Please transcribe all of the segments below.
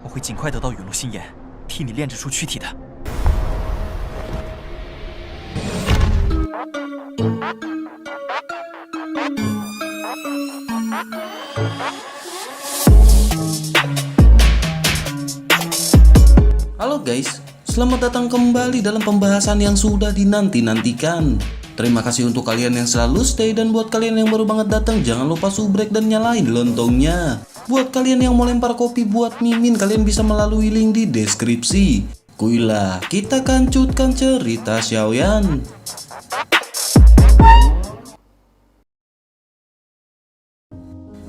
我会尽快得到陨落心炎，替你炼制出躯体的。Halo guys, selamat datang kembali dalam pembahasan yang sudah dinanti-nantikan. Terima kasih untuk kalian yang selalu stay, dan buat kalian yang baru banget datang jangan lupa subrek dan nyalain lontongnya. Buat kalian yang mau lempar kopi buat Mimin, kalian bisa melalui link di deskripsi. Kuilah, kita kancutkan cerita Xiaoyan.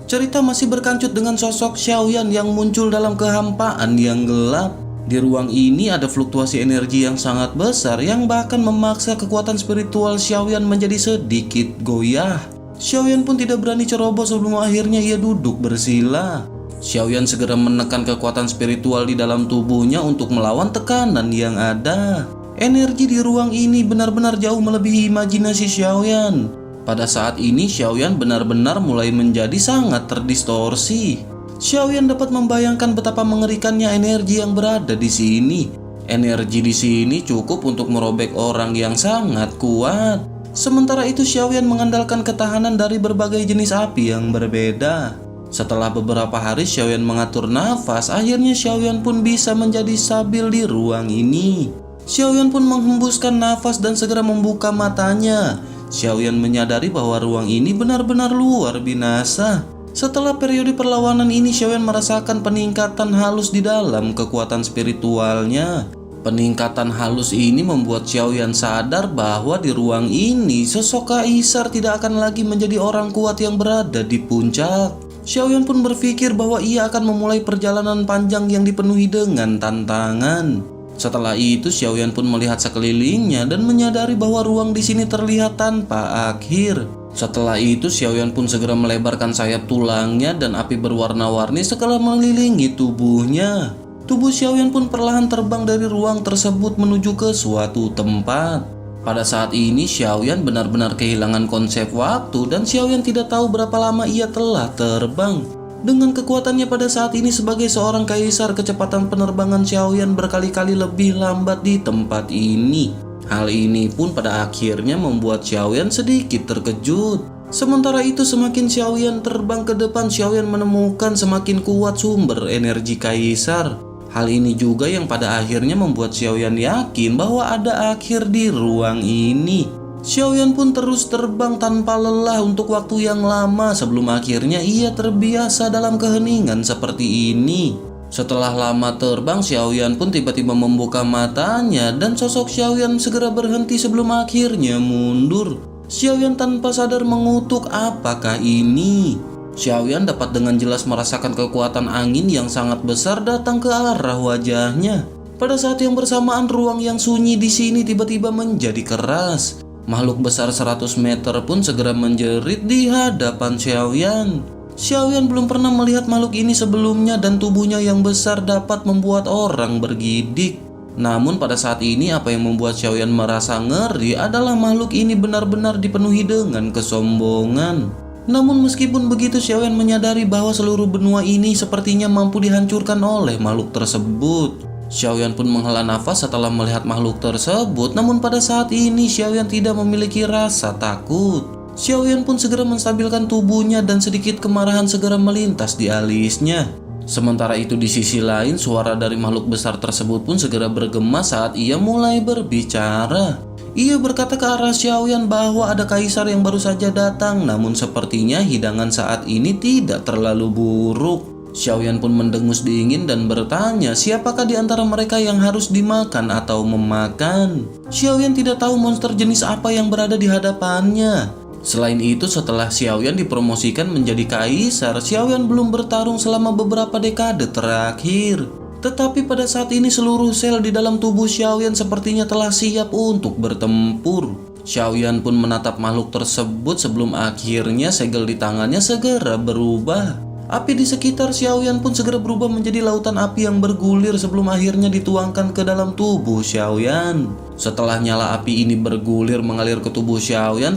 Cerita masih berkancut dengan sosok Xiaoyan yang muncul dalam kehampaan yang gelap. Di ruang ini ada fluktuasi energi yang sangat besar yang bahkan memaksa kekuatan spiritual Xiaoyan menjadi sedikit goyah. Xiaoyan pun tidak berani ceroboh sebelum akhirnya ia duduk bersila. Xiaoyan segera menekan kekuatan spiritual di dalam tubuhnya untuk melawan tekanan yang ada. Energi di ruang ini benar-benar jauh melebihi imajinasi Xiaoyan. Pada saat ini Xiaoyan benar-benar mulai menjadi sangat terdistorsi. Xiaoyan dapat membayangkan betapa mengerikannya energi yang berada di sini. Energi di sini cukup untuk merobek orang yang sangat kuat. Sementara itu Xiaoyan mengandalkan ketahanan dari berbagai jenis api yang berbeda. Setelah beberapa hari Xiaoyan mengatur nafas, akhirnya Xiaoyan pun bisa menjadi stabil di ruang ini. Xiaoyan pun menghembuskan nafas dan segera membuka matanya. Xiaoyan menyadari bahwa ruang ini benar-benar luar binasa. Setelah periode perlawanan ini, Xiaoyan merasakan peningkatan halus di dalam kekuatan spiritualnya. Peningkatan halus ini membuat Xiaoyan sadar bahwa di ruang ini sosok kaisar tidak akan lagi menjadi orang kuat yang berada di puncak. Xiaoyan pun berpikir bahwa ia akan memulai perjalanan panjang yang dipenuhi dengan tantangan. Setelah itu Xiaoyan pun melihat sekelilingnya dan menyadari bahwa ruang di sini terlihat tanpa akhir. Setelah itu Xiaoyan pun segera melebarkan sayap tulangnya dan api berwarna-warni segera mengelilingi tubuhnya. Tubuh Xiaoyan pun perlahan terbang dari ruang tersebut menuju ke suatu tempat. Pada saat ini Xiaoyan benar-benar kehilangan konsep waktu dan Xiaoyan tidak tahu berapa lama ia telah terbang. Dengan kekuatannya pada saat ini sebagai seorang kaisar, kecepatan penerbangan Xiaoyan berkali-kali lebih lambat di tempat ini. Hal ini pun pada akhirnya membuat Xiaoyan sedikit terkejut. Sementara itu semakin Xiaoyan terbang ke depan, Xiaoyan menemukan semakin kuat sumber energi kaisar. Hal ini juga yang pada akhirnya membuat Xiaoyan yakin bahwa ada akhir di ruang ini. Xiaoyan pun terus terbang tanpa lelah untuk waktu yang lama sebelum akhirnya ia terbiasa dalam keheningan seperti ini. Setelah lama terbang, Xiaoyan pun tiba-tiba membuka matanya dan sosok Xiaoyan segera berhenti sebelum akhirnya mundur. Xiaoyan tanpa sadar mengutuk, apakah ini? Xiaoyan dapat dengan jelas merasakan kekuatan angin yang sangat besar datang ke arah wajahnya. Pada saat yang bersamaan, ruang yang sunyi di sini tiba-tiba menjadi keras. Makhluk besar 100 meter pun segera menjerit di hadapan Xiaoyan. Xiaoyan belum pernah melihat makhluk ini sebelumnya dan tubuhnya yang besar dapat membuat orang bergidik. Namun pada saat ini apa yang membuat Xiaoyan merasa ngeri adalah makhluk ini benar-benar dipenuhi dengan kesombongan. Namun meskipun begitu Xiaoyan menyadari bahwa seluruh benua ini sepertinya mampu dihancurkan oleh makhluk tersebut. Xiaoyan pun menghela nafas setelah melihat makhluk tersebut, namun pada saat ini Xiaoyan tidak memiliki rasa takut. Xiaoyan pun segera menstabilkan tubuhnya dan sedikit kemarahan segera melintas di alisnya. Sementara itu di sisi lain, suara dari makhluk besar tersebut pun segera bergema saat ia mulai berbicara. Ia berkata ke arah Xiaoyan bahwa ada kaisar yang baru saja datang, namun sepertinya hidangan saat ini tidak terlalu buruk. Xiaoyan pun mendengus dingin dan bertanya siapakah di antara mereka yang harus dimakan atau memakan. Xiaoyan tidak tahu monster jenis apa yang berada di hadapannya. Selain itu, setelah Xiaoyan dipromosikan menjadi kaisar, Xiaoyan belum bertarung selama beberapa dekade terakhir. Tetapi pada saat ini seluruh sel di dalam tubuh Xiaoyan sepertinya telah siap untuk bertempur. Xiaoyan pun menatap makhluk tersebut sebelum akhirnya segel di tangannya segera berubah. Api di sekitar Xiaoyan pun segera berubah menjadi lautan api yang bergulir sebelum akhirnya dituangkan ke dalam tubuh Xiaoyan. Setelah nyala api ini bergulir mengalir ke tubuh Xiaoyan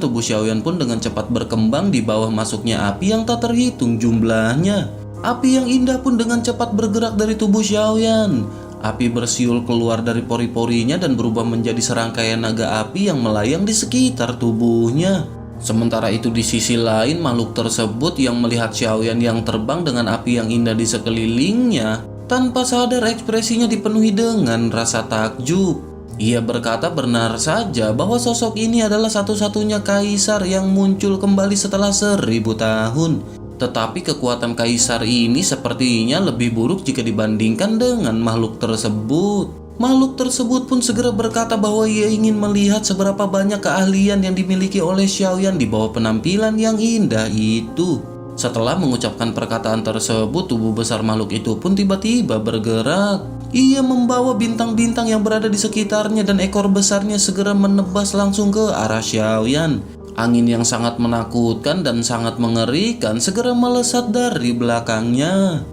pun dengan cepat berkembang di bawah masuknya api yang tak terhitung jumlahnya. Api yang indah pun dengan cepat bergerak dari tubuh Xiaoyan. Api bersiul keluar dari pori-porinya dan berubah menjadi serangkaian naga api yang melayang di sekitar tubuhnya. Sementara itu di sisi lain, makhluk tersebut yang melihat Xiaoyan yang terbang dengan api yang indah di sekelilingnya, tanpa sadar ekspresinya dipenuhi dengan rasa takjub. Ia berkata benar saja bahwa sosok ini adalah satu-satunya kaisar yang muncul kembali setelah 1000 tahun. Tetapi kekuatan kaisar ini sepertinya lebih buruk jika dibandingkan dengan makhluk tersebut. Makhluk tersebut pun segera berkata bahwa ia ingin melihat seberapa banyak keahlian yang dimiliki oleh Xiaoyan di bawah penampilan yang indah itu. Setelah mengucapkan perkataan tersebut, tubuh besar makhluk itu pun tiba-tiba bergerak. Ia membawa bintang-bintang yang berada di sekitarnya dan ekor besarnya segera menebas langsung ke arah Xiaoyan. Angin yang sangat menakutkan dan sangat mengerikan segera melesat dari belakangnya.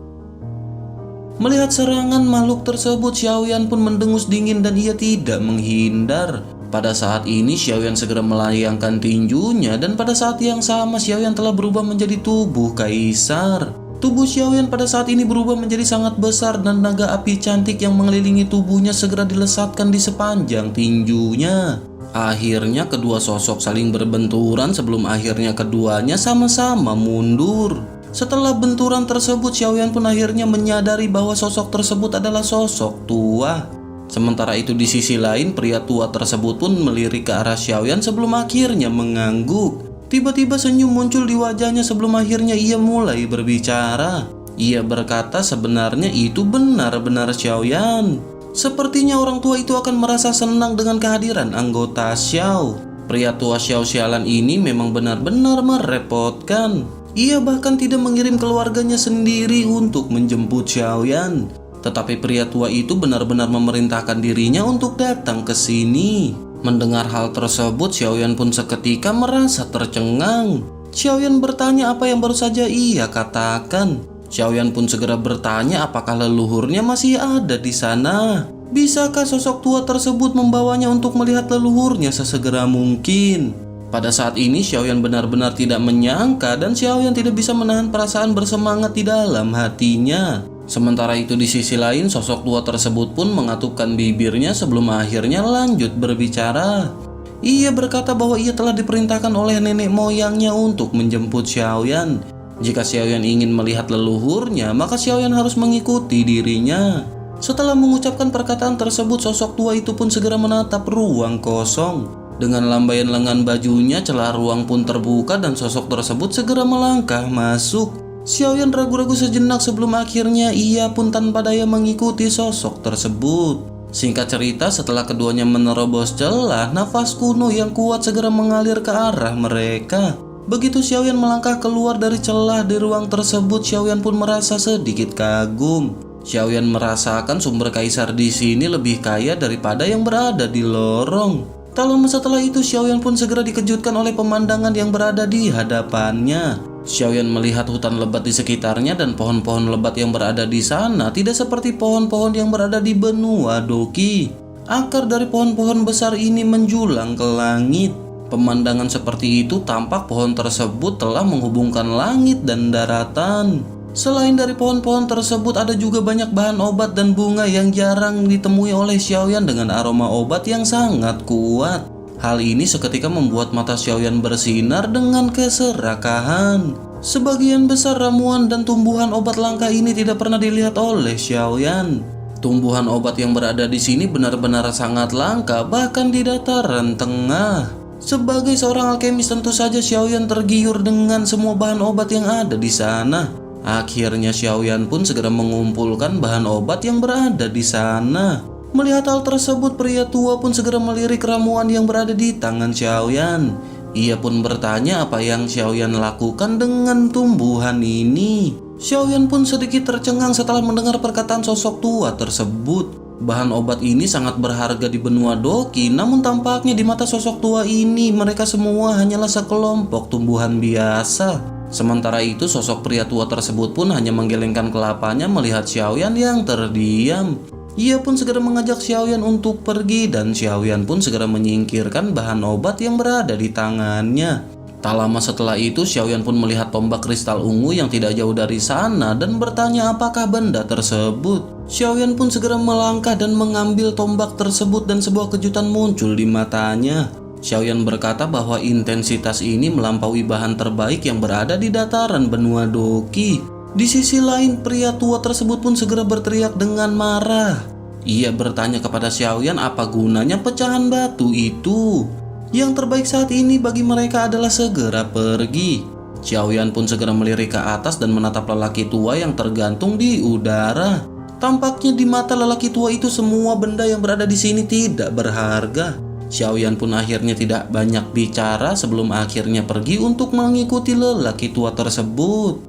Melihat serangan makhluk tersebut, Xiaoyan pun mendengus dingin dan ia tidak menghindar. Pada saat ini Xiaoyan segera melayangkan tinjunya dan pada saat yang sama Xiaoyan telah berubah menjadi tubuh kaisar. Tubuh Xiaoyan pada saat ini berubah menjadi sangat besar dan naga api cantik yang mengelilingi tubuhnya segera dilesatkan di sepanjang tinjunya. Akhirnya kedua sosok saling berbenturan sebelum akhirnya keduanya sama-sama mundur. Setelah benturan tersebut, Xiaoyan pun akhirnya menyadari bahwa sosok tersebut adalah sosok tua. Sementara itu di sisi lain, pria tua tersebut pun melirik ke arah Xiaoyan sebelum akhirnya mengangguk. Tiba-tiba senyum muncul di wajahnya sebelum akhirnya ia mulai berbicara. Ia berkata sebenarnya itu benar-benar Xiaoyan. Sepertinya orang tua itu akan merasa senang dengan kehadiran anggota Xiao. Pria tua Xiao sialan ini memang benar-benar merepotkan. Ia bahkan tidak mengirim keluarganya sendiri untuk menjemput Xiaoyan. Tetapi pria tua itu benar-benar memerintahkan dirinya untuk datang ke sini. Mendengar hal tersebut, Xiaoyan pun seketika merasa tercengang. Xiaoyan bertanya apa yang baru saja ia katakan. Xiaoyan pun segera bertanya apakah leluhurnya masih ada di sana. Bisakah sosok tua tersebut membawanya untuk melihat leluhurnya sesegera mungkin? Pada saat ini Xiaoyan benar-benar tidak menyangka dan Xiaoyan tidak bisa menahan perasaan bersemangat di dalam hatinya. Sementara itu di sisi lain, sosok tua tersebut pun mengatupkan bibirnya sebelum akhirnya lanjut berbicara. Ia berkata bahwa ia telah diperintahkan oleh nenek moyangnya untuk menjemput Xiaoyan. Jika Xiaoyan ingin melihat leluhurnya, maka Xiaoyan harus mengikuti dirinya. Setelah mengucapkan perkataan tersebut, sosok tua itu pun segera menatap ruang kosong. Dengan lambaian lengan bajunya, celah ruang pun terbuka dan sosok tersebut segera melangkah masuk. Xiaoyan ragu-ragu sejenak sebelum akhirnya ia pun tanpa daya mengikuti sosok tersebut. Singkat cerita, setelah keduanya menerobos celah, nafas kuno yang kuat segera mengalir ke arah mereka. Begitu Xiaoyan melangkah keluar dari celah di ruang tersebut, Xiaoyan pun merasa sedikit kagum. Xiaoyan merasakan sumber kaisar di sini lebih kaya daripada yang berada di lorong. Tak lama setelah itu, Xiaoyan pun segera dikejutkan oleh pemandangan yang berada di hadapannya. Xiaoyan melihat hutan lebat di sekitarnya dan pohon-pohon lebat yang berada di sana tidak seperti pohon-pohon yang berada di benua Doki. Akar dari pohon-pohon besar ini menjulang ke langit. Pemandangan seperti itu tampak pohon tersebut telah menghubungkan langit dan daratan. Selain dari pohon-pohon tersebut, ada juga banyak bahan obat dan bunga yang jarang ditemui oleh Xiaoyan dengan aroma obat yang sangat kuat. Hal ini seketika membuat mata Xiaoyan bersinar dengan keserakahan. Sebagian besar ramuan dan tumbuhan obat langka ini tidak pernah dilihat oleh Xiaoyan. Tumbuhan obat yang berada di sini benar-benar sangat langka, bahkan di dataran tengah. Sebagai seorang alkemis, tentu saja Xiaoyan tergiur dengan semua bahan obat yang ada di sana. Akhirnya Xiaoyan pun segera mengumpulkan bahan obat yang berada di sana. Melihat hal tersebut, pria tua pun segera melirik ramuan yang berada di tangan Xiaoyan. Ia pun bertanya apa yang Xiaoyan lakukan dengan tumbuhan ini. Xiaoyan pun sedikit tercengang setelah mendengar perkataan sosok tua tersebut. Bahan obat ini sangat berharga di benua Doki, namun tampaknya di mata sosok tua ini mereka semua hanyalah sekelompok tumbuhan biasa. Sementara itu sosok pria tua tersebut pun hanya menggelengkan kelapanya melihat Xiaoyan yang terdiam. Ia pun segera mengajak Xiaoyan untuk pergi dan Xiaoyan pun segera menyingkirkan bahan obat yang berada di tangannya. Tak lama setelah itu, Xiaoyan pun melihat tombak kristal ungu yang tidak jauh dari sana dan bertanya apakah benda tersebut. Xiaoyan pun segera melangkah dan mengambil tombak tersebut dan sebuah kejutan muncul di matanya. Xiaoyan berkata bahwa intensitas ini melampaui bahan terbaik yang berada di dataran benua Doqi. Di sisi lain, pria tua tersebut pun segera berteriak dengan marah. Ia bertanya kepada Xiaoyan apa gunanya pecahan batu itu. Yang terbaik saat ini bagi mereka adalah segera pergi. Xiaoyan pun segera melirik ke atas dan menatap lelaki tua yang tergantung di udara. Tampaknya di mata lelaki tua itu semua benda yang berada di sini tidak berharga. Xiaoyan pun akhirnya tidak banyak bicara sebelum akhirnya pergi untuk mengikuti lelaki tua tersebut.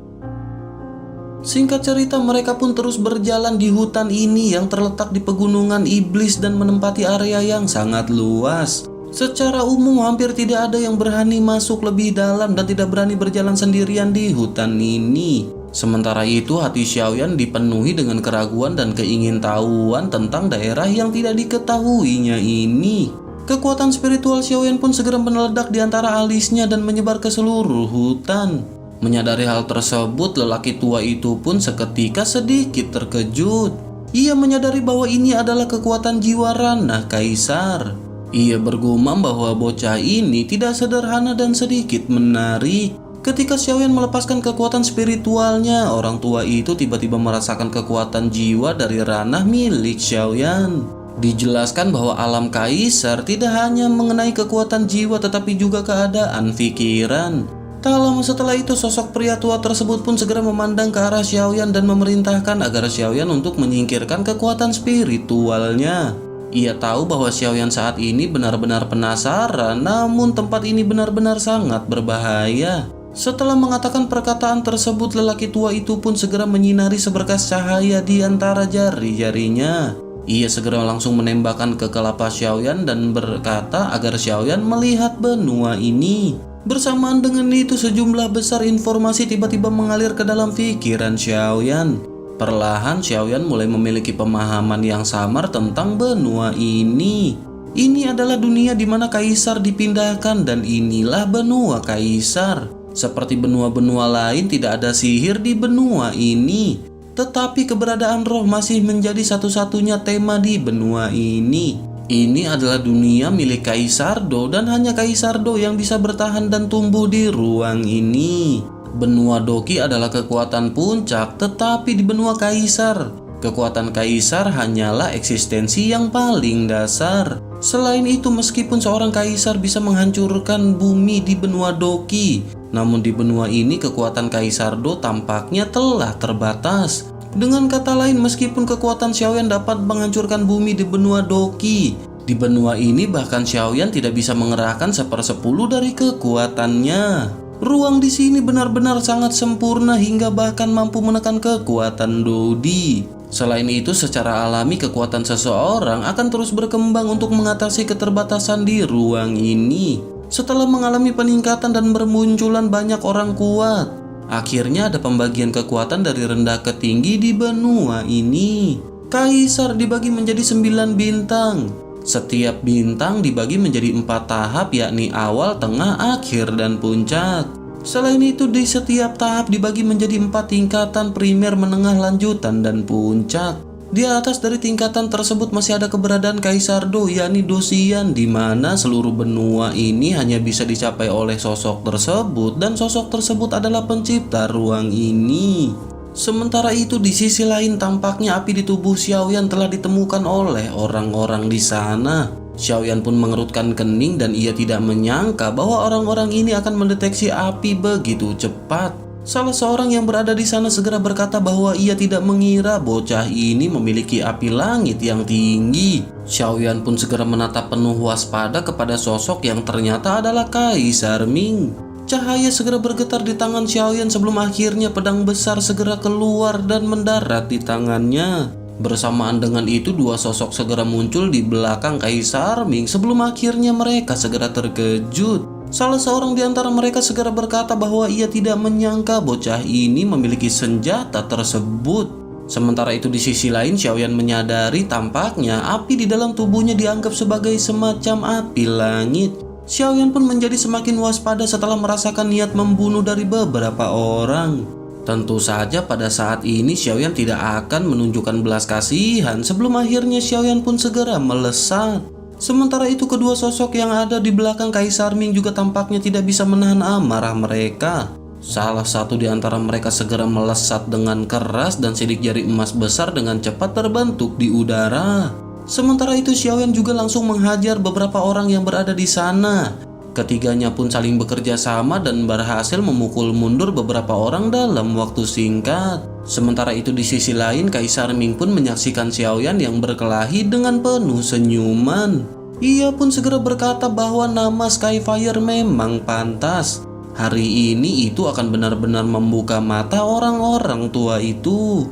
Singkat cerita, mereka pun terus berjalan di hutan ini yang terletak di pegunungan iblis dan menempati area yang sangat luas. Secara umum hampir tidak ada yang berani masuk lebih dalam dan tidak berani berjalan sendirian di hutan ini. Sementara itu hati Xiaoyan dipenuhi dengan keraguan dan keingintahuan tentang daerah yang tidak diketahuinya ini. Kekuatan spiritual Xiaoyan pun segera meledak di antara alisnya dan menyebar ke seluruh hutan. Menyadari hal tersebut, lelaki tua itu pun seketika sedikit terkejut. Ia menyadari bahwa ini adalah kekuatan jiwa ranah kaisar. Ia bergumam bahwa bocah ini tidak sederhana dan sedikit menarik. Ketika Xiaoyan melepaskan kekuatan spiritualnya, orang tua itu tiba-tiba merasakan kekuatan jiwa dari ranah milik Xiaoyan. Dijelaskan bahwa alam kaisar tidak hanya mengenai kekuatan jiwa tetapi juga keadaan pikiran. Tak lama setelah itu, sosok pria tua tersebut pun segera memandang ke arah Xiaoyan dan memerintahkan agar Xiaoyan untuk menyingkirkan kekuatan spiritualnya. Ia tahu bahwa Xiaoyan saat ini benar-benar penasaran, namun tempat ini benar-benar sangat berbahaya. Setelah mengatakan perkataan tersebut, lelaki tua itu pun segera menyinari seberkas cahaya di antara jari-jarinya. Ia segera langsung menembakkan ke kelapa Xiaoyan dan berkata agar Xiaoyan melihat benua ini. Bersamaan dengan itu, sejumlah besar informasi tiba-tiba mengalir ke dalam pikiran Xiaoyan. Perlahan Xiaoyan mulai memiliki pemahaman yang samar tentang benua ini. Ini adalah dunia di mana kaisar dipindahkan dan inilah benua kaisar. Seperti benua-benua lain, tidak ada sihir di benua ini. Tetapi keberadaan roh masih menjadi satu-satunya tema di benua ini. Ini adalah dunia milik Kaisar Do dan hanya Kaisar Do yang bisa bertahan dan tumbuh di ruang ini. Benua Doqi adalah kekuatan puncak, tetapi di benua kaisar, kekuatan kaisar hanyalah eksistensi yang paling dasar. Selain itu, meskipun seorang kaisar bisa menghancurkan bumi di benua Doqi, namun di benua ini kekuatan Kaisar Do tampaknya telah terbatas. Dengan kata lain, meskipun kekuatan Xiaoyan dapat menghancurkan bumi di benua Doqi, di benua ini bahkan Xiaoyan tidak bisa mengerahkan 1/10 dari kekuatannya. Ruang di sini benar-benar sangat sempurna hingga bahkan mampu menekan kekuatan Dodi. Selain itu, secara alami kekuatan seseorang akan terus berkembang untuk mengatasi keterbatasan di ruang ini. Setelah mengalami peningkatan dan bermunculan banyak orang kuat, akhirnya ada pembagian kekuatan dari rendah ke tinggi di benua ini. Kaisar dibagi menjadi 9 bintang. Setiap bintang dibagi menjadi 4 tahap, yakni awal, tengah, akhir, dan puncak. Selain itu, di setiap tahap dibagi menjadi 4 tingkatan, primer, menengah, lanjutan, dan puncak. Di atas dari tingkatan tersebut masih ada keberadaan Kaisar Do, yakni Dosian, di mana seluruh benua ini hanya bisa dicapai oleh sosok tersebut, dan sosok tersebut adalah pencipta ruang ini. Sementara itu, di sisi lain tampaknya api di tubuh Xiaoyan telah ditemukan oleh orang-orang di sana. Xiaoyan pun mengerutkan kening dan ia tidak menyangka bahwa orang-orang ini akan mendeteksi api begitu cepat. Salah seorang yang berada di sana segera berkata bahwa ia tidak mengira bocah ini memiliki api langit yang tinggi. Xiaoyan pun segera menatap penuh waspada kepada sosok yang ternyata adalah Kaisar Ming. Cahaya segera bergetar di tangan Xiaoyan sebelum akhirnya pedang besar segera keluar dan mendarat di tangannya. Bersamaan dengan itu, dua sosok segera muncul di belakang Kaisar Ming sebelum akhirnya mereka segera terkejut. Salah seorang di antara mereka segera berkata bahwa ia tidak menyangka bocah ini memiliki senjata tersebut. Sementara itu di sisi lain, Xiaoyan menyadari tampaknya api di dalam tubuhnya dianggap sebagai semacam api langit. Xiaoyan pun menjadi semakin waspada setelah merasakan niat membunuh dari beberapa orang. Tentu saja pada saat ini Xiaoyan tidak akan menunjukkan belas kasihan sebelum akhirnya Xiaoyan pun segera melesat. Sementara itu kedua sosok yang ada di belakang Kaisar Ming juga tampaknya tidak bisa menahan amarah mereka. Salah satu di antara mereka segera melesat dengan keras dan sidik jari emas besar dengan cepat terbentuk di udara. Sementara itu Xiaoyan juga langsung menghajar beberapa orang yang berada di sana. Ketiganya pun saling bekerja sama dan berhasil memukul mundur beberapa orang dalam waktu singkat. Sementara itu di sisi lain Kaisar Ming pun menyaksikan Xiaoyan yang berkelahi dengan penuh senyuman. Ia pun segera berkata bahwa nama Skyfire memang pantas. Hari ini itu akan benar-benar membuka mata orang-orang tua itu.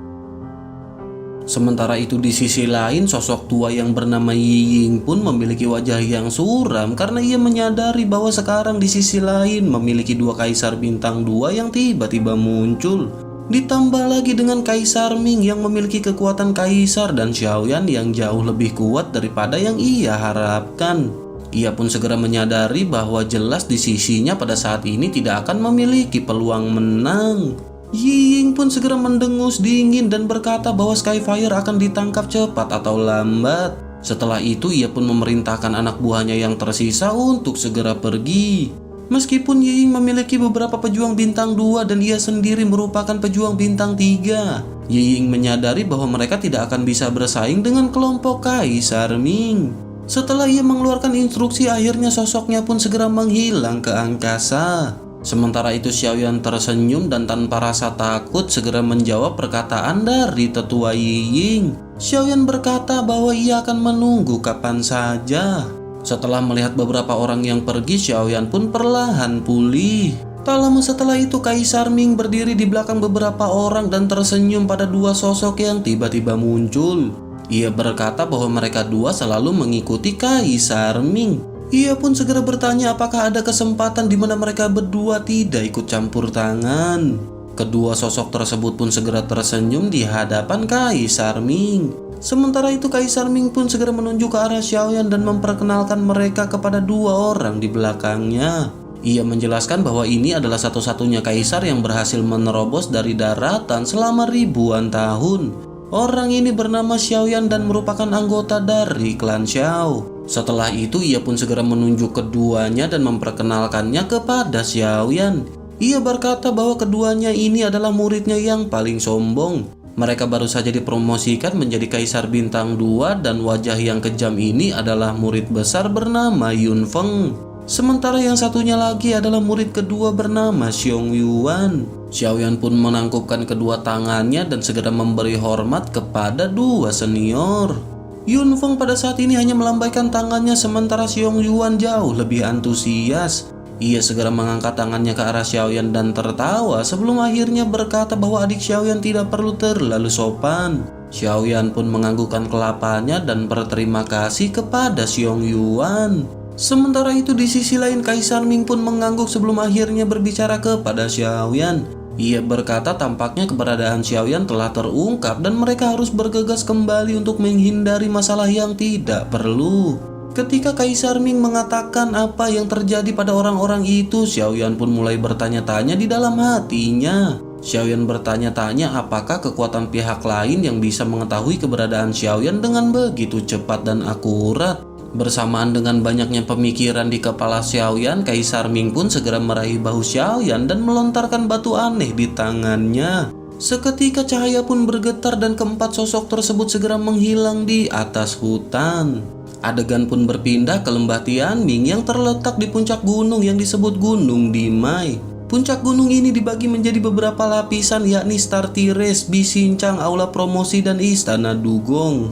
Sementara itu di sisi lain sosok tua yang bernama Yi Ying pun memiliki wajah yang suram karena ia menyadari bahwa sekarang di sisi lain memiliki dua kaisar bintang 2 yang tiba-tiba muncul. Ditambah lagi dengan Kaisar Ming yang memiliki kekuatan kaisar dan Xiaoyan yang jauh lebih kuat daripada yang ia harapkan. Ia pun segera menyadari bahwa jelas di sisinya pada saat ini tidak akan memiliki peluang menang. Yi Ying pun segera mendengus dingin dan berkata bahwa Skyfire akan ditangkap cepat atau lambat. Setelah itu ia pun memerintahkan anak buahnya yang tersisa untuk segera pergi. Meskipun Yi Ying memiliki beberapa pejuang bintang 2 dan ia sendiri merupakan pejuang bintang 3, Yi Ying menyadari bahwa mereka tidak akan bisa bersaing dengan kelompok Kaisar Ming. Setelah ia mengeluarkan instruksi, akhirnya sosoknya pun segera menghilang ke angkasa. Sementara itu Xiaoyan tersenyum dan tanpa rasa takut segera menjawab perkataan dari tetua Yi Ying. Xiaoyan berkata bahwa ia akan menunggu kapan saja. Setelah melihat beberapa orang yang pergi, Xiaoyan pun perlahan pulih. Tak lama setelah itu Kaisar Ming berdiri di belakang beberapa orang dan tersenyum pada dua sosok yang tiba-tiba muncul. Ia berkata bahwa mereka dua selalu mengikuti Kaisar Ming. Ia pun segera bertanya apakah ada kesempatan di mana mereka berdua tidak ikut campur tangan. Kedua sosok tersebut pun segera tersenyum di hadapan Kaisar Ming. Sementara itu Kaisar Ming pun segera menunjuk ke arah Xiaoyan dan memperkenalkan mereka kepada dua orang di belakangnya. Ia menjelaskan bahwa ini adalah satu-satunya kaisar yang berhasil menerobos dari daratan selama ribuan tahun. Orang ini bernama Xiaoyan dan merupakan anggota dari klan Xiao. Setelah itu ia pun segera menunjuk keduanya dan memperkenalkannya kepada Xiaoyan. Ia berkata bahwa keduanya ini adalah muridnya yang paling sombong. Mereka baru saja dipromosikan menjadi Kaisar Bintang 2 dan wajah yang kejam ini adalah murid besar bernama Yun Feng. Sementara yang satunya lagi adalah murid kedua bernama Xiong Yuan. Xiaoyan pun menangkupkan kedua tangannya dan segera memberi hormat kepada dua senior. Yun Feng pada saat ini hanya melambaikan tangannya sementara Xiong Yuan jauh lebih antusias. Ia segera mengangkat tangannya ke arah Xiaoyan dan tertawa sebelum akhirnya berkata bahwa adik Xiaoyan tidak perlu terlalu sopan. Xiaoyan pun menganggukkan kelapanya dan berterima kasih kepada Xiong Yuan. Sementara itu di sisi lain Kaisar Ming pun mengangguk sebelum akhirnya berbicara kepada Xiaoyan. Ia berkata tampaknya keberadaan Xiaoyan telah terungkap dan mereka harus bergegas kembali untuk menghindari masalah yang tidak perlu. Ketika Kaisar Ming mengatakan apa yang terjadi pada orang-orang itu, Xiaoyan pun mulai bertanya-tanya di dalam hatinya. Xiaoyan bertanya-tanya apakah kekuatan pihak lain yang bisa mengetahui keberadaan Xiaoyan dengan begitu cepat dan akurat. Bersamaan dengan banyaknya pemikiran di kepala Xiaoyan, Kaisar Ming pun segera meraih bahu Xiaoyan dan melontarkan batu aneh di tangannya. Seketika cahaya pun bergetar dan keempat sosok tersebut segera menghilang di atas hutan. Adegan pun berpindah ke lembah Tianming yang terletak di puncak gunung yang disebut Gunung Dimai. Puncak gunung ini dibagi menjadi beberapa lapisan yakni Star Terrace, Bisincang, Aula Promosi, dan Istana Dugong.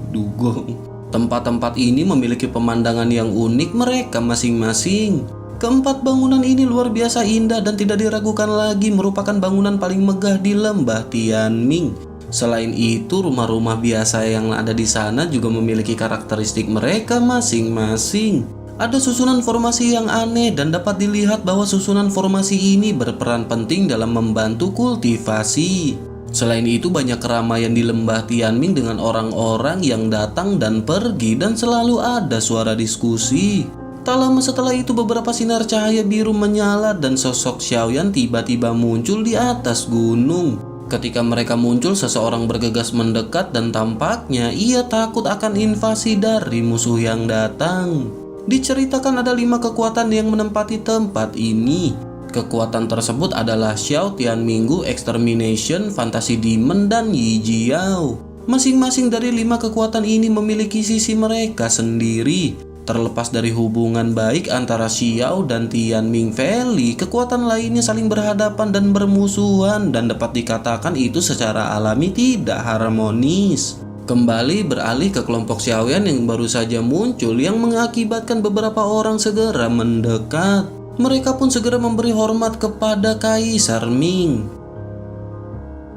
Dugong. Tempat-tempat ini memiliki pemandangan yang unik mereka masing-masing. Keempat bangunan ini luar biasa indah dan tidak diragukan lagi merupakan bangunan paling megah di lembah Tianming. Selain itu, rumah-rumah biasa yang ada di sana juga memiliki karakteristik mereka masing-masing. Ada susunan formasi yang aneh dan dapat dilihat bahwa susunan formasi ini berperan penting dalam membantu kultivasi. Selain itu banyak keramaian di lembah Tianming dengan orang-orang yang datang dan pergi dan selalu ada suara diskusi. Tak lama setelah itu beberapa sinar cahaya biru menyala dan sosok Xiaoyan tiba-tiba muncul di atas gunung. Ketika mereka muncul, seseorang bergegas mendekat dan tampaknya ia takut akan invasi dari musuh yang datang. Diceritakan ada 5 kekuatan yang menempati tempat ini. Kekuatan tersebut adalah Xiao Tianminggu, Extermination, Fantasy Demon, dan Yi Jiao. Masing-masing dari 5 kekuatan ini memiliki sisi mereka sendiri. Terlepas dari hubungan baik antara Xiao dan Tianming Valley, kekuatan lainnya saling berhadapan dan bermusuhan dan dapat dikatakan itu secara alami tidak harmonis. Kembali beralih ke kelompok Xiaoyan yang baru saja muncul yang mengakibatkan beberapa orang segera mendekat. Mereka pun segera memberi hormat kepada Kaisar Ming.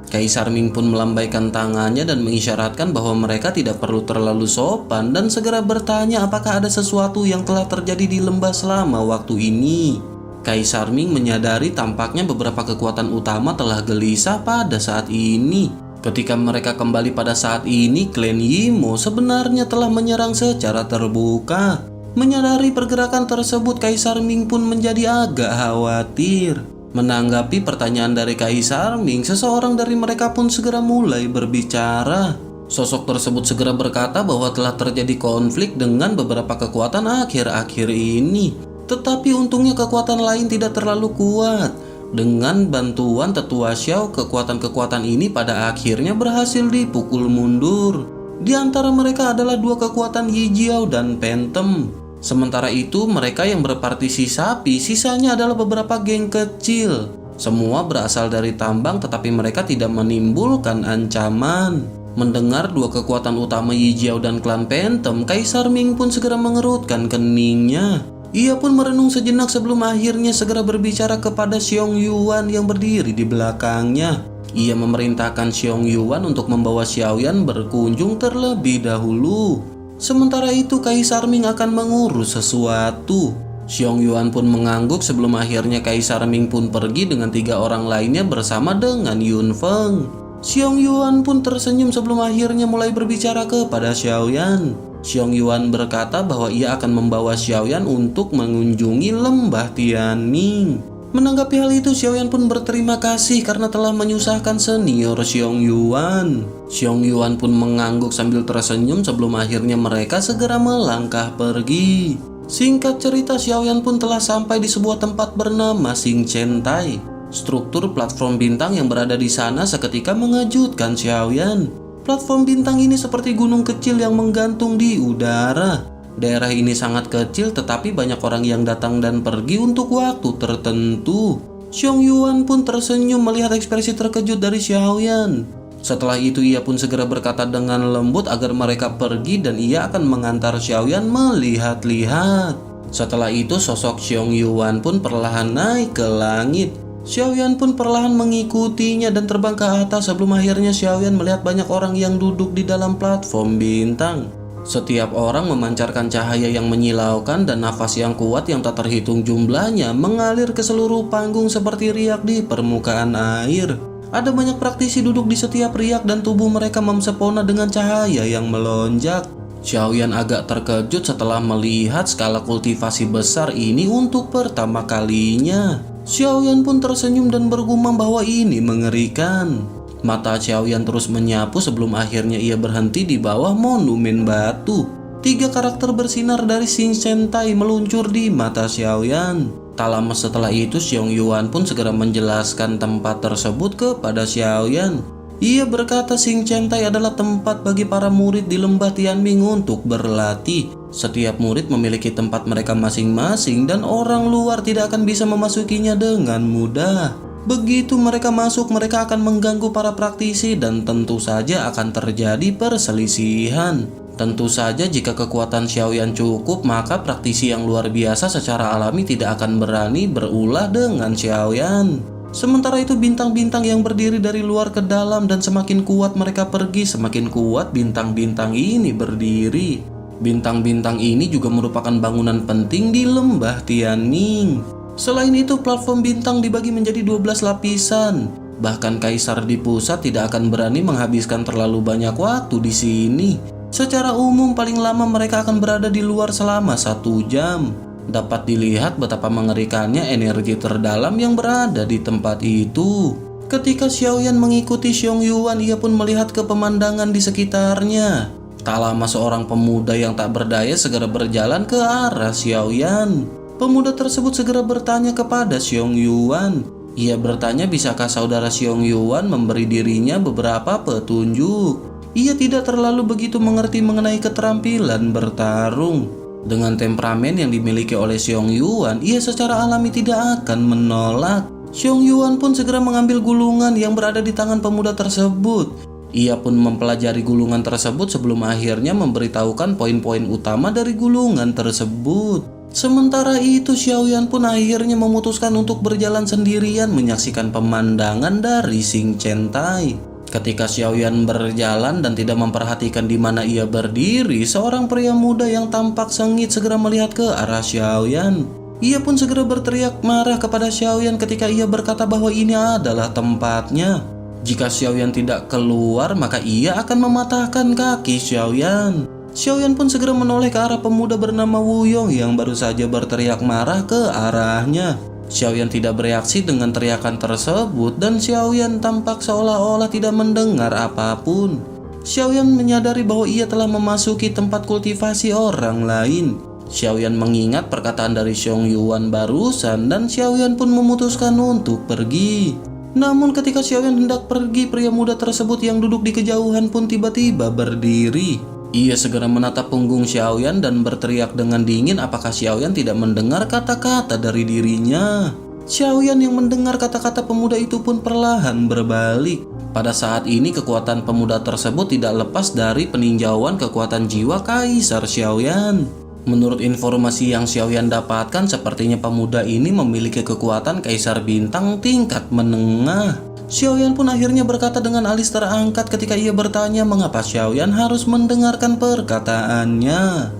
Kaisar Ming pun melambaikan tangannya dan mengisyaratkan bahwa mereka tidak perlu terlalu sopan dan segera bertanya apakah ada sesuatu yang telah terjadi di lembah selama waktu ini. Kaisar Ming menyadari tampaknya beberapa kekuatan utama telah gelisah pada saat ini. Ketika mereka kembali pada saat ini, klan Yimo sebenarnya telah menyerang secara terbuka. Menyadari pergerakan tersebut, Kaisar Ming pun menjadi agak khawatir. Menanggapi pertanyaan dari Kaisar Ming, seseorang dari mereka pun segera mulai berbicara. Sosok tersebut segera berkata bahwa telah terjadi konflik dengan beberapa kekuatan akhir-akhir ini. Tetapi untungnya kekuatan lain tidak terlalu kuat. Dengan bantuan Tetua Xiao, kekuatan-kekuatan ini pada akhirnya berhasil dipukul mundur. Di antara mereka adalah 2 kekuatan Yi Jiao dan Phantom. Sementara itu, mereka yang berpartisi sapi, sisanya adalah beberapa geng kecil. Semua berasal dari tambang, tetapi mereka tidak menimbulkan ancaman. Mendengar 2 kekuatan utama Yi Jiao dan klan Phantom, Kaisar Ming pun segera mengerutkan keningnya. Ia pun merenung sejenak sebelum akhirnya segera berbicara kepada Xiong Yuan yang berdiri di belakangnya. Ia memerintahkan Xiong Yuan untuk membawa Xiaoyan berkunjung terlebih dahulu. Sementara itu Kaisar Ming akan mengurus sesuatu. Xiong Yuan pun mengangguk sebelum akhirnya Kaisar Ming pun pergi dengan 3 orang lainnya bersama dengan Yun Feng. Xiong Yuan pun tersenyum sebelum akhirnya mulai berbicara kepada Xiaoyan. Xiong Yuan berkata bahwa ia akan membawa Xiaoyan untuk mengunjungi lembah Tianming. Menanggapi hal itu, Xiaoyan pun berterima kasih karena telah menyusahkan senior Xiong Yuan. Xiong Yuan pun mengangguk sambil tersenyum sebelum akhirnya mereka segera melangkah pergi. Singkat cerita, Xiaoyan pun telah sampai di sebuah tempat bernama Xingchentai. Struktur platform bintang yang berada di sana seketika mengejutkan Xiaoyan. Platform bintang ini seperti gunung kecil yang menggantung di udara. Daerah ini sangat kecil tetapi banyak orang yang datang dan pergi untuk waktu tertentu. Xiong Yuan pun tersenyum melihat ekspresi terkejut dari Xiaoyan. Setelah itu ia pun segera berkata dengan lembut agar mereka pergi dan ia akan mengantar Xiaoyan melihat-lihat. Setelah itu sosok Xiong Yuan pun perlahan naik ke langit. Xiaoyan pun perlahan mengikutinya dan terbang ke atas sebelum akhirnya Xiaoyan melihat banyak orang yang duduk di dalam platform bintang. Setiap orang memancarkan cahaya yang menyilaukan dan nafas yang kuat yang tak terhitung jumlahnya mengalir ke seluruh panggung seperti riak di permukaan air. Ada banyak praktisi duduk di setiap riak dan tubuh mereka memsepona dengan cahaya yang melonjak. Xiaoyan agak terkejut setelah melihat skala kultivasi besar ini untuk pertama kalinya. Xiaoyan pun tersenyum dan bergumam bahwa ini mengerikan. Mata Xiaoyan terus menyapu sebelum akhirnya ia berhenti di bawah monumen batu. 3 karakter bersinar dari Xingchentai meluncur di mata Xiaoyan. Tak lama setelah itu Xiong Yuan pun segera menjelaskan tempat tersebut kepada Xiaoyan. Ia berkata Xingchentai adalah tempat bagi para murid di lembah Tianming untuk berlatih. Setiap murid memiliki tempat mereka masing-masing dan orang luar tidak akan bisa memasukinya dengan mudah. Begitu mereka masuk, mereka akan mengganggu para praktisi dan tentu saja akan terjadi perselisihan. Tentu saja jika kekuatan Xiaoyan cukup, maka praktisi yang luar biasa secara alami tidak akan berani berulah dengan Xiaoyan. Sementara itu bintang-bintang yang berdiri dari luar ke dalam dan semakin kuat mereka pergi, semakin kuat bintang-bintang ini berdiri. Bintang-bintang ini juga merupakan bangunan penting di lembah Tianming. Selain itu, platform bintang dibagi menjadi 12 lapisan. Bahkan Kaisar di pusat tidak akan berani menghabiskan terlalu banyak waktu di sini. Secara umum, paling lama mereka akan berada di luar selama 1 jam. Dapat dilihat betapa mengerikannya energi terdalam yang berada di tempat itu. Ketika Xiaoyan mengikuti Xiong Yuan, ia pun melihat ke pemandangan di sekitarnya. Tak lama seorang pemuda yang tak berdaya segera berjalan ke arah Xiaoyan. Pemuda tersebut segera bertanya kepada Xiong Yuan. Ia bertanya bisakah saudara Xiong Yuan memberi dirinya beberapa petunjuk. Ia tidak terlalu begitu mengerti mengenai keterampilan bertarung. Dengan temperamen yang dimiliki oleh Xiong Yuan, ia secara alami tidak akan menolak. Xiong Yuan pun segera mengambil gulungan yang berada di tangan pemuda tersebut. Ia pun mempelajari gulungan tersebut sebelum akhirnya memberitahukan poin-poin utama dari gulungan tersebut. Sementara itu, Xiaoyan pun akhirnya memutuskan untuk berjalan sendirian menyaksikan pemandangan dari Xing Chentai. Ketika Xiaoyan berjalan dan tidak memperhatikan di mana ia berdiri, seorang pria muda yang tampak sengit segera melihat ke arah Xiaoyan. Ia pun segera berteriak marah kepada Xiaoyan ketika ia berkata bahwa ini adalah tempatnya. Jika Xiaoyan tidak keluar, maka ia akan mematahkan kaki Xiaoyan. Xiaoyan pun segera menoleh ke arah pemuda bernama Wu Yong yang baru saja berteriak marah ke arahnya. Xiaoyan tidak bereaksi dengan teriakan tersebut dan Xiaoyan tampak seolah-olah tidak mendengar apapun. Xiaoyan menyadari bahwa ia telah memasuki tempat kultivasi orang lain. Xiaoyan mengingat perkataan dari Xiong Yuan barusan dan Xiaoyan pun memutuskan untuk pergi. Namun ketika Xiaoyan hendak pergi, pria muda tersebut yang duduk di kejauhan pun tiba-tiba berdiri. Ia segera menatap punggung Xiaoyan dan berteriak dengan dingin apakah Xiaoyan tidak mendengar kata-kata dari dirinya. Xiaoyan yang mendengar kata-kata pemuda itu pun perlahan berbalik. Pada saat ini kekuatan pemuda tersebut tidak lepas dari peninjauan kekuatan jiwa Kaisar Xiaoyan. Menurut informasi yang Xiaoyan dapatkan, sepertinya pemuda ini memiliki kekuatan Kaisar Bintang tingkat menengah. Xiaoyan pun akhirnya berkata dengan alis terangkat ketika ia bertanya mengapa Xiaoyan harus mendengarkan perkataannya.